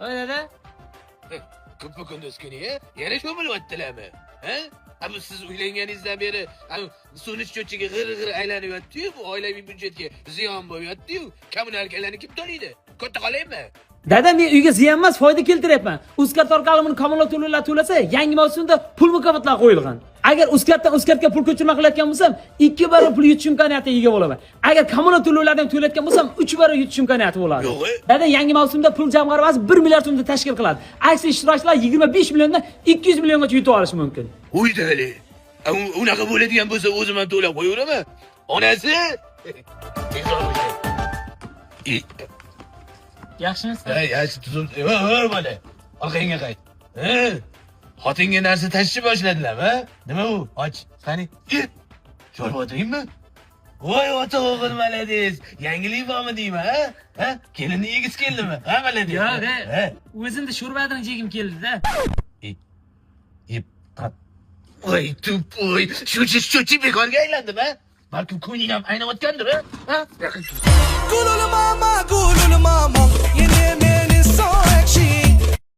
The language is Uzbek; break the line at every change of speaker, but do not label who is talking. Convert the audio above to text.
Öyle de.
Köpü kunduzkini yana şu bo'lyaptilarmi? Ha? Abi siz uylanganingizdan beri so'nish cho'chiga g'ir aylanyapti-yu, bu oilaviy byudjetga ziyon bo'lyapti-yu. Kommunalkalarni kim to'laydi? Katta qolaymi?
Dada men uyga ziyon emas, foyda keltiryapman. Uzcard orqali buni kommunal to'lovlar to'lasa, yangi mavsumda pul mukofotlar qo'yilgan. Agar Uzcarddan Uzcardga pul ko'chirma qilayotgan bo'lsam, 2 barobar pul yutish imkoniyatiga ega bo'laman. Agar kommunal to'lovlardan to'layotgan bo'lsam, 3 barobar yutish imkoniyati bo'ladi.
Yo'q.
Dada yangi mavsumda pul jamg'armasi 1 milliard so'mni tashkil qiladi. Aksiya ishtirokchilar 25 milliondan 200 milliongacha yutib olishi mumkin.
Uydali. Unaqa bo'ladigan bo'lsa o'zim ham to'lab qo'yaveraman. Onasi
Yaxshimisiz?
yaxshi tuzum. Voy bola. Orqangga qayt. Xotinga narsa tashishni boshladilar-mi? Nima u? Och, qani. Chorva o'tiraymi? Voy ota o'g'il malades. Yangilik bormi deymi, ha? Kelinni yegisi keldimi? Ha, malades.
Yo'q, o'zimda sho'rvadan yegim keldi-da.
Voy tupoy. Shuchi bekorga aylandimi? Balkim ko'ngling ham aynayotgandir, ha?